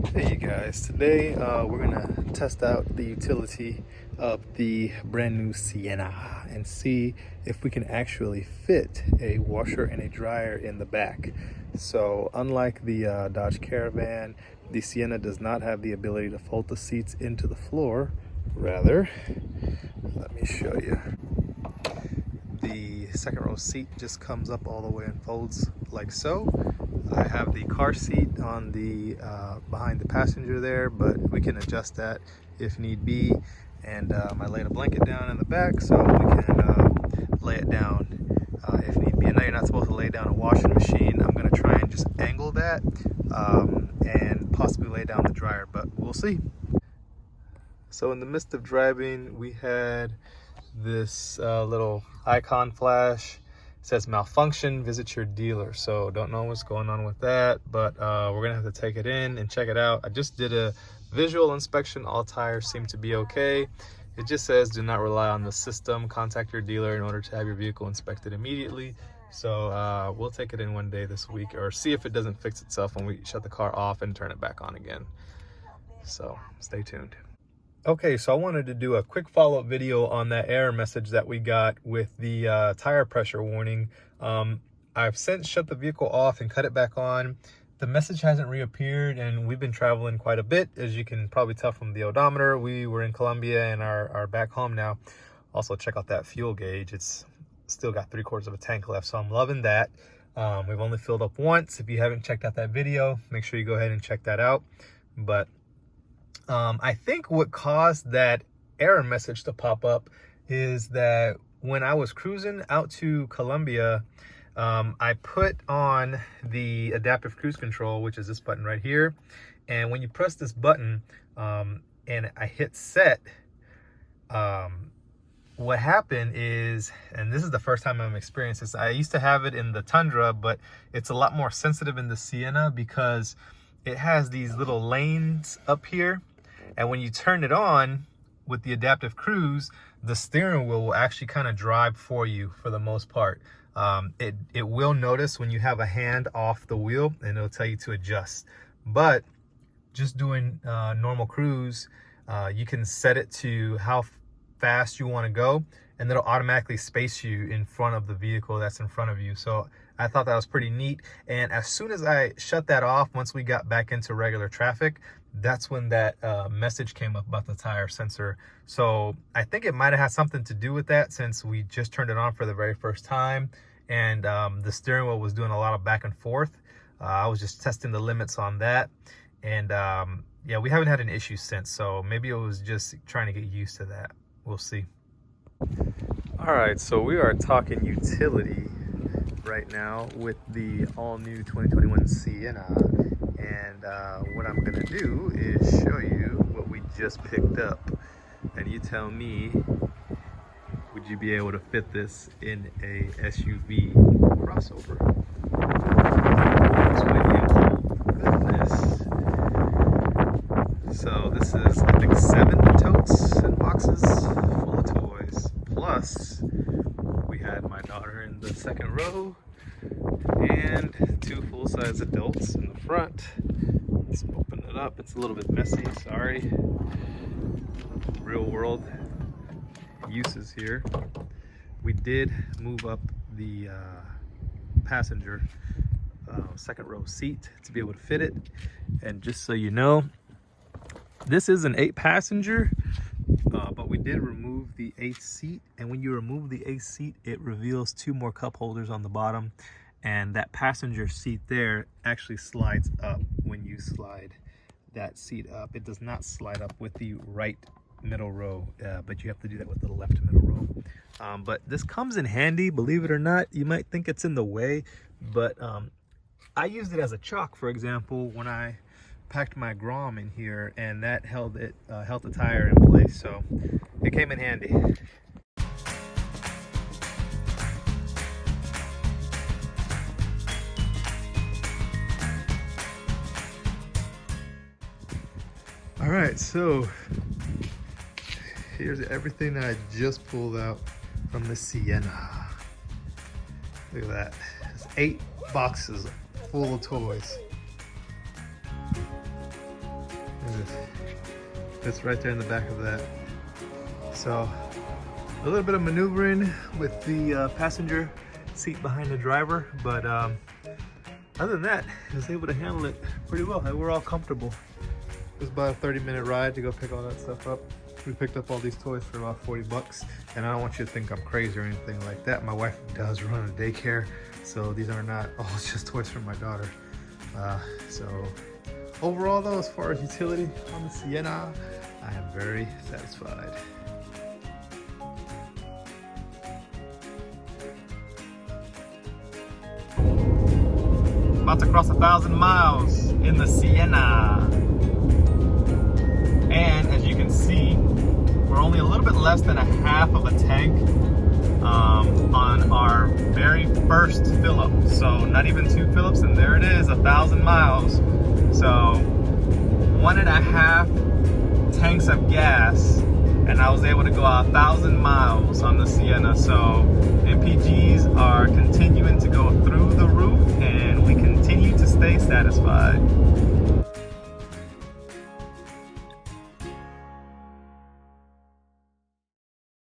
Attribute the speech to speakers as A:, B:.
A: Hey you guys, today we're gonna test out the utility of the brand new Sienna and see if we can actually fit a washer and a dryer in the back. So unlike the Dodge Caravan, the Sienna does not have the ability to fold the seats into the floor. Rather, let me show you. The second row seat just comes up all the way and folds like so. I have the car seat on the behind the passenger there, but we can adjust that if need be. And I laid a blanket down in the back so we can lay it down if need be. I know you're not supposed to lay down a washing machine. I'm going to try and just angle that and possibly lay down the dryer, but we'll see. So in the midst of driving, we had this little icon flash. It says malfunction, visit your dealer. So don't know what's going on with that, but we're gonna have to take it in and check it out. I just did a visual inspection. All tires seem to be okay. It just says do not rely on the system, contact your dealer in order to have your vehicle inspected immediately. So we'll take it in one day this week, or see if it doesn't fix itself when we shut the car off and turn it back on again. So stay tuned. Okay, so I wanted to do a quick follow-up video on that error message that we got with the tire pressure warning. I've since shut the vehicle off and cut it back on. The message hasn't reappeared, and we've been traveling quite a bit, as you can probably tell from the odometer. We were in Colombia and are back home now. Also, check out that fuel gauge. It's still got 3/4 of a tank left, so I'm loving that. We've only filled up once. If you haven't checked out that video, make sure you go ahead and check that out. But I think what caused that error message to pop up is that when I was cruising out to Colombia, I put on the adaptive cruise control, which is this button right here. And when you press this button and I hit set, what happened is, and this is the first time I'm experiencing this, I used to have it in the Tundra, but it's a lot more sensitive in the Sienna because it has these little lanes up here. And when you turn it on with the adaptive cruise, the steering wheel will actually kind of drive for you for the most part. It will notice when you have a hand off the wheel, and it'll tell you to adjust. But just doing normal cruise, you can set it to how fast you want to go, and it'll automatically space you in front of the vehicle that's in front of you. So I thought that was pretty neat. And as soon as I shut that off, once we got back into regular traffic, that's when that message came up about the tire sensor. So I think it might have had something to do with that, since we just turned it on for the very first time, and the steering wheel was doing a lot of back and forth. I was just testing the limits on that, and yeah, we haven't had an issue since, so maybe it was just trying to get used to that. We'll see. All right, so we are talking utility right now with the all-new 2021 Sienna. And what I'm gonna do is show you what we just picked up, and you tell me, would you be able to fit this in a SUV crossover? Goodness. So this is, I think, 7 totes and boxes full of toys. Plus, we had my daughter in the second row and 2 full-size adults in the front. Let's open it up. It's a little bit messy, sorry. Real world uses here. We did move up the passenger second row seat to be able to fit it. And just so you know, this is an 8-passenger, but we did remove the 8th seat. And when you remove the 8th seat, it reveals 2 more cup holders on the bottom. And that passenger seat there actually slides up when you slide that seat up. It does not slide up with the right middle row, but you have to do that with the left middle row. But this comes in handy, believe it or not. You might think it's in the way, but I used it as a chock, for example, when I packed my Grom in here, and that held the tire in place, so it came in handy. All right, so here's everything I just pulled out from the Sienna. Look at that. It's 8 boxes full of toys. It's right there in the back of that. So a little bit of maneuvering with the passenger seat behind the driver, but other than that, I was able to handle it pretty well. We're all comfortable. It was about a 30-minute ride to go pick all that stuff up. We picked up all these toys for about 40 bucks, and I don't want you to think I'm crazy or anything like that. My wife does run a daycare, so these are not all just toys for my daughter. So overall though, as far as utility on the Sienna, I am very satisfied. About to cross 1,000 miles in the Sienna. And as you can see, we're only a little bit less than a half of a tank on our very first fill up. So not even 2 fill-ups, and there it is, 1,000 miles. So 1.5 tanks of gas, and I was able to go 1,000 miles on the Sienna. So MPGs are continuing